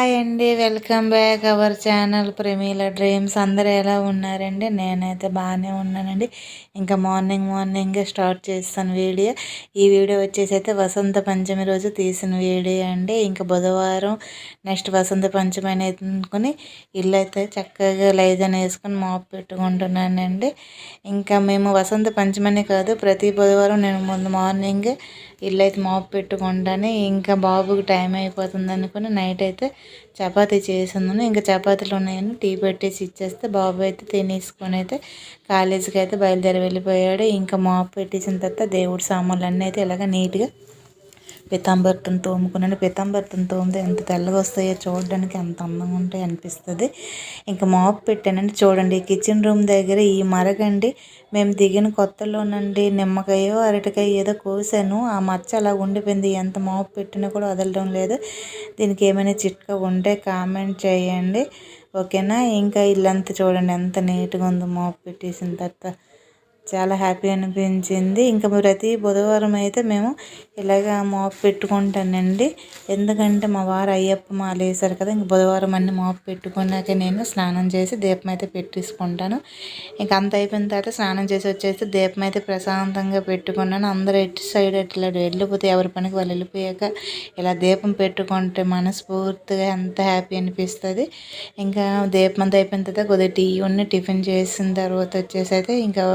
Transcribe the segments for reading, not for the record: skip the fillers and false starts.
Hi అండి, welcome back our channel Pramila dreams. అందరూ ఎలా ఉన్నారండి? నేనైతే బాగానే ఉన్నానండి. ఇంకా మార్నింగ్ స్టార్ట్ చేస్తాను వీడియో. ఈ వీడియో వచ్చేసి అయితే వసంత పంచమి రోజు తీసిన వీడియో అండి. ఇంకా బుధవారం నెక్స్ట్ వసంత పంచమి అని అనుకుని ఇల్లు అయితే చక్కగా లైజన్ వేసుకొని మాపు పెట్టుకుంటున్నానండి. ఇంకా మేము వసంత పంచమని కాదు, ప్రతి బుధవారం నేను ముందు మార్నింగ్ ఇల్లు అయితే మాపు పెట్టుకుంటాను. ఇంకా బాబుకి టైం అయిపోతుంది అనుకుని నైట్ అయితే చపాతీ చేసిందని, ఇంకా చపాతీలు ఉన్నాయని టీ పెట్టేసి ఇచ్చేస్తే బాబు అయితే తినేసుకొని అయితే కాలేజీకి అయితే బయలుదేరి వెళ్ళిపోయాడు. ఇంకా మాపు పెట్టేసిన తర్వాత దేవుడి సామాన్లు అన్నీ అయితే ఇలాగ నీట్గా పీతాంబరితో తోముకున్నాను. పీతాంబరితో తోమితే ఎంత తెల్లగా వస్తాయో చూడడానికి అంత అందంగా ఉంటాయి అనిపిస్తుంది. ఇంకా మాపు పెట్టానండి. చూడండి, కిచెన్ రూమ్ దగ్గర ఈ మరగండి మేము దిగిన కొత్తలోనండి నిమ్మకాయో అరటికాయ ఏదో కోసాను. ఆ మచ్చ అలా ఉండిపోయింది. ఎంత మాపు పెట్టినా కూడా వదలడం లేదు. దీనికి ఏమైనా చిట్కా ఉంటే కామెంట్ చేయండి, ఓకేనా? ఇంకా ఇల్లంతా చూడండి ఎంత నీట్గా ఉందో మాపు పెట్టేసిన తర్వాత. చాలా హ్యాపీ అనిపించింది. ఇంకా ప్రతి బుధవారం అయితే మేము ఇలాగ మాపు పెట్టుకుంటానండి. ఎందుకంటే మా వారు అయ్యప్ప మాల వేశారు కదా, ఇంక బుధవారం అన్ని మాపు పెట్టుకున్నాక నేను స్నానం చేసి దీపం అయితే పెట్టేసుకుంటాను. ఇంకా అంత అయిపోయిన తర్వాత స్నానం చేసి వచ్చేసి దీపం అయితే ప్రశాంతంగా పెట్టుకున్నాను. అందరూ ఎటు సైడ్ అట్లా వెళ్ళిపోతే ఎవరి పనికి వాళ్ళు వెళ్ళిపోయాక ఇలా దీపం పెట్టుకుంటే మనస్ఫూర్తిగా ఎంత హ్యాపీ అనిపిస్తుంది. ఇంకా దీపం అంతా అయిపోయిన తర్వాత కొద్దిగా టీ ఉన్న టిఫిన్ చేసిన తర్వాత వచ్చేసి అయితే ఇంకా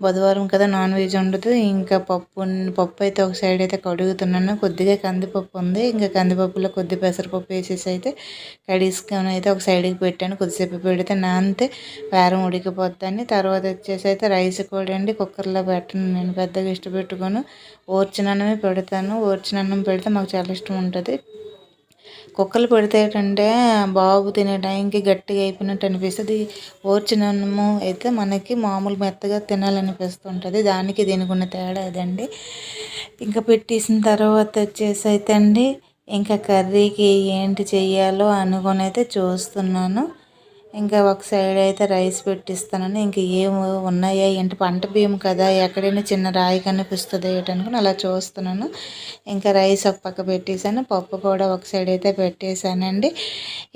బుధవారం కదా నాన్ వెజ్ ఉండదు. ఇంకా పప్పు అయితే ఒక సైడ్ అయితే కడుగుతున్నాను. కొద్దిగా కందిపప్పు ఉంది, ఇంకా కందిపప్పులో కొద్ది పెసరపప్పు వేసేసి అయితే కడిసుకొని అయితే ఒక సైడ్కి పెట్టాను. కొద్దిసేపు పెడితే నానితే వారం ఉడికిపోద్దని. తర్వాత వచ్చేసి అయితే రైస్ కూడా అండి కుక్కర్లో పెట్టను, నేను పెద్దగా ఇష్టపెట్టుకోను. ఓర్చినన్నమే పెడతాను. ఓర్చినన్నం పెడితే మాకు చాలా ఇష్టం ఉంటుంది. కుక్కలు పెడితే ఏంటంటే బాబు తినే టైంకి గట్టిగా అయిపోయినట్టు అనిపిస్తుంది. ఓర్చినన్నము అయితే మనకి మామూలు మెత్తగా తినాలనిపిస్తుంటుంది. దానికి దీనికి ఉన్న తేడా అదండి. ఇంకా పెట్టేసిన తర్వాత వచ్చేసి అయితే అండి ఇంకా కర్రీకి ఏంటి చెయ్యాలో అనుకొని అయితే చూస్తున్నాను. ఇంకా ఒక సైడ్ అయితే రైస్ పెట్టిస్తానని, ఇంక ఏం ఉన్నాయా ఏంటి, పంట బియ్యం కదా ఎక్కడైనా చిన్న రాయి కనిపిస్తుంది ఏంటనుకుని అలా చూస్తున్నాను. ఇంకా రైస్ ఒక పక్క పెట్టేశాను, పప్పు కూడా ఒక సైడ్ అయితే పెట్టేశానండి.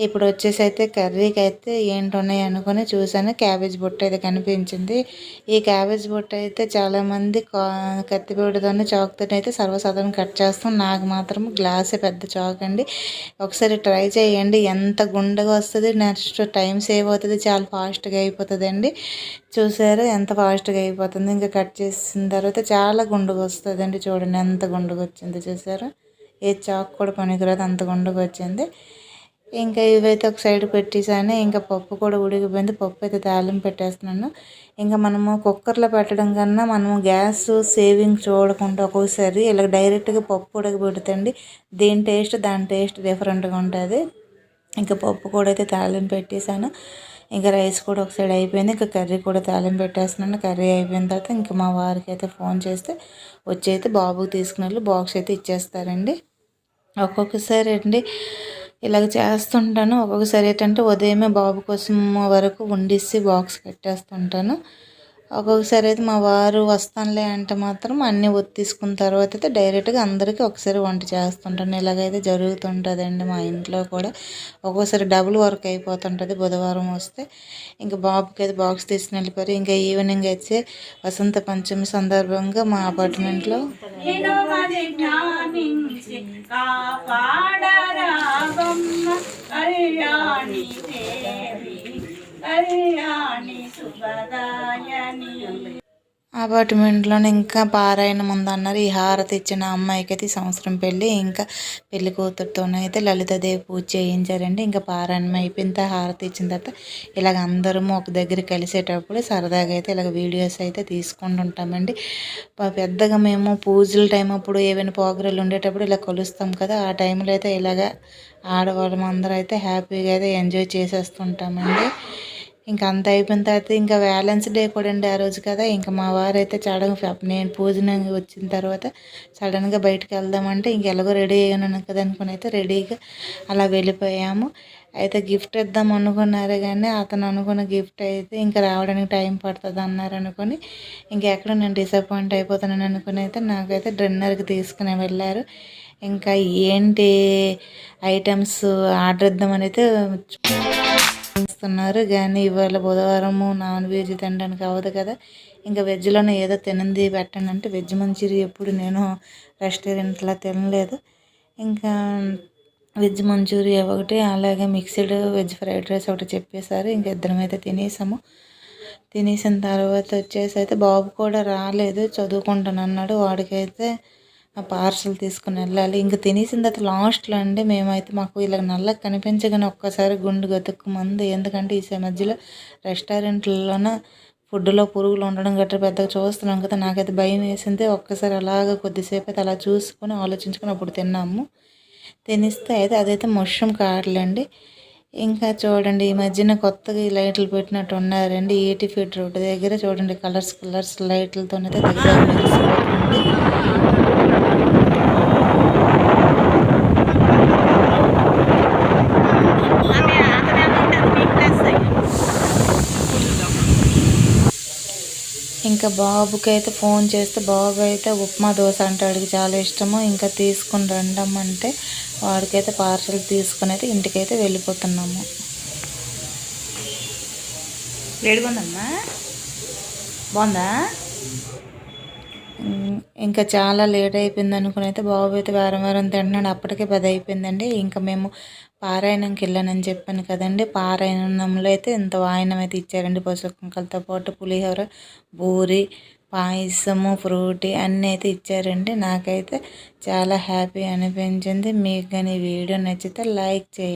ఇప్పుడు వచ్చేసి అయితే కర్రీకి అయితే ఏంటి ఉన్నాయి అనుకుని చూశాను. క్యాబేజ్ బుట్ట అయితే కనిపించింది. ఈ క్యాబేజ్ బుట్ట అయితే చాలామంది కత్తిపీటతోనే చాకుతో అయితే సర్వసాధారణ కట్ చేస్తాం. నాకు మాత్రం గ్లాసే పెద్ద చాకు అండి. ఒకసారి ట్రై చేయండి, ఎంత గుండగా వస్తుంది. నెక్స్ట్ టైం సేవ్ అవుతుంది, చాలా ఫాస్ట్గా అయిపోతుంది అండి. చూసారు ఎంత ఫాస్ట్గా అయిపోతుంది. ఇంకా కట్ చేసిన తర్వాత చాలా గుండుగా వస్తుంది అండి. చూడండి ఎంత గుండుగా వచ్చింది, చూసారు? ఏ చాకు కూడా పనికిరాదు, అంత గుండుగా వచ్చింది. ఇంకా ఇవైతే ఒక సైడ్ పెట్టేసాను. ఇంకా పప్పు కూడా ఉడికిపోయింది. పప్పు అయితే తాలింపు పెట్టేస్తున్నాను. ఇంకా మనము కుక్కర్లో పెట్టడం కన్నా మనము గ్యాస్ సేవింగ్ చూడకుండా ఒక్కొక్కసారి ఇలా డైరెక్ట్గా పప్పు ఉడకబెడుతండి, దీని టేస్ట్ దాని టేస్ట్ డిఫరెంట్గా ఉంటుంది. ఇంకా పప్పు కూడా అయితే తాలింపు పెట్టేశాను. ఇంకా రైస్ కూడా ఒక సైడ్ అయిపోయింది. ఇంకా కర్రీ కూడా తాలింపు పెట్టేస్తున్నాను. కర్రీ అయిపోయిన తర్వాత ఇంకా మా వారికి అయితే ఫోన్ చేస్తే వచ్చి అయితే బాబుకి తీసుకుని వెళ్ళి బాక్స్ అయితే ఇచ్చేస్తారండి. ఒక్కొక్కసారి అండి ఇలాగ చేస్తుంటాను. ఒక్కొక్కసారి ఏంటంటే ఉదయమే బాబు కోసం వరకు వండిసి బాక్స్ కట్టేస్తుంటాను. ఒక్కొక్కసారి అయితే మా వారు వస్తానులే అంటే మాత్రం అన్నీ తీసుకున్న తర్వాత అయితే డైరెక్ట్గా అందరికీ ఒకసారి వంట చేస్తుంటాను. ఇలాగైతే జరుగుతుంటుందండి మా ఇంట్లో కూడా. ఒక్కోసారి డబుల్ వర్క్ అయిపోతుంటుంది బుధవారం వస్తే. ఇంకా బాబుకి అయితే బాక్స్ తీసుకుని వెళ్ళిపోయారు. ఇంకా ఈవినింగ్ అయితే వసంత పంచమి సందర్భంగా మా అపార్ట్మెంట్లో అపార్ట్మెంట్లోనే ఇంకా పారాయణం ఉందన్నారు. ఈ హారతి ఇచ్చిన అమ్మాయికి అయితే ఈ సంవత్సరం పెళ్ళి. ఇంకా పెళ్లి కూతురుతోనైతే లలితాదేవి పూజ చేయించారండి. ఇంకా పారాయణం అయిపోయిన హారతి ఇచ్చిన తర్వాత ఇలాగ అందరము ఒక దగ్గర కలిసేటప్పుడు సరదాగా అయితే ఇలాగ వీడియోస్ అయితే తీసుకుంటుంటామండి. పెద్దగా మేము పూజల టైం అప్పుడు ఏవైనా ప్రోగ్రాలు ఉండేటప్పుడు ఇలా కలుస్తాం కదా, ఆ టైంలో అయితే ఇలాగ ఆడవాళ్ళం అందరూ అయితే హ్యాపీగా అయితే ఎంజాయ్ చేసేస్తుంటామండి. ఇంకా అంత అయిపోయిన తర్వాత ఇంకా వ్యాలెన్స్ డే కూడా అండి ఆ రోజు కదా. ఇంకా మా వారు అయితే నేను పూజనంగా వచ్చిన తర్వాత సడన్గా బయటకు వెళ్దామంటే ఇంక ఎలాగో రెడీ అయ్యాను కదా అనుకుని అయితే రెడీగా అలా వెళ్ళిపోయాము. అయితే గిఫ్ట్ ఇద్దాం అనుకున్నారు కానీ అతను అనుకున్న గిఫ్ట్ అయితే ఇంకా రావడానికి టైం పడుతుంది అన్నారు అనుకొని ఇంకెక్కడ నేను డిసప్పాయింట్ అయిపోతానని అనుకుని అయితే నాకైతే డిన్నర్కి తీసుకుని వెళ్ళారు. ఇంకా ఏంటి ఐటమ్స్ ఆర్డర్ ఇద్దామని అయితే చూస్తున్నారు. కానీ ఇవాళ బుధవారము నాన్ వెజ్ తినడానికి అవ్వదు కదా, ఇంకా వెజ్లోనే ఏదో తినంది పెట్టండి అంటే వెజ్ మంచూరియా ఎప్పుడు నేను రెస్టారెంట్లో తినలేదు. ఇంకా వెజ్ మంచూరియా ఒకటి, అలాగే మిక్స్డ్ వెజ్ ఫ్రైడ్ రైస్ ఒకటి చెప్పేశారు. ఇంక ఇద్దరం అయితే తినేసాము. తినేసిన తర్వాత వచ్చేసి అయితే బాబు కూడా రాలేదు, చదువుకుంటాను అన్నాడు. వాడికైతే పార్సల్ తీసుకుని వెళ్ళాలి. ఇంక తినేసిన తర్వాత లాస్ట్లో అండి మేమైతే మాకు ఇలా నల్లగా కనిపించగానే ఒక్కసారి గుండు గతుక్కుమంది. ఎందుకంటే ఈ మధ్యలో రెస్టారెంట్లలోన ఫుడ్లో పురుగులు ఉండడం గట్రా పెద్దగా చూస్తున్నాం కదా, నాకైతే భయం వేసింది. ఒక్కసారి అలాగ కొద్దిసేపు అయితే అలా చూసుకొని ఆలోచించుకొని అప్పుడు తిన్నాము. తినిస్తే అయితే అదైతే మష్రూమ్ కాడలండి. ఇంకా చూడండి ఈ మధ్యన కొత్తగా ఈ లైట్లు పెట్టినట్టు ఉన్నారండి. 80 ఫీట్ రోడ్డు దగ్గర చూడండి కలర్స్ లైట్లతోనైతే దగ్గర మెరిసిపోతుంది. ఇంకా బాబుకి అయితే ఫోన్ చేస్తే బాబు అయితే ఉప్మా దోశ అంటే వాడికి చాలా ఇష్టము. ఇంకా తీసుకుని రండమ్మంటే వాడికైతే పార్సల్ తీసుకుని అయితే ఇంటికైతే వెళ్ళిపోతున్నాము. వేడిగుందమ్మా, బాగుందా? ఇంకా చాలా లేట్ అయిపోయింది అనుకుని అయితే బాబు అయితే వారం తింటున్నాడు. అప్పటికే 10 అయిపోయిందండి. ఇంకా మేము పారాయణంకి వెళ్ళానని చెప్పాను కదండి. పారాయణంలో అయితే ఇంత వాయనం అయితే ఇచ్చారండి. పసుపు కుంకాలతో పాటు పులిహోర, బూరి, పాయసము, ఫ్రూటీ అన్నీ అయితే ఇచ్చారండి. నాకైతే చాలా హ్యాపీ అనిపించింది. మీకు కానీ వీడియో నచ్చితే లైక్ చేయండి.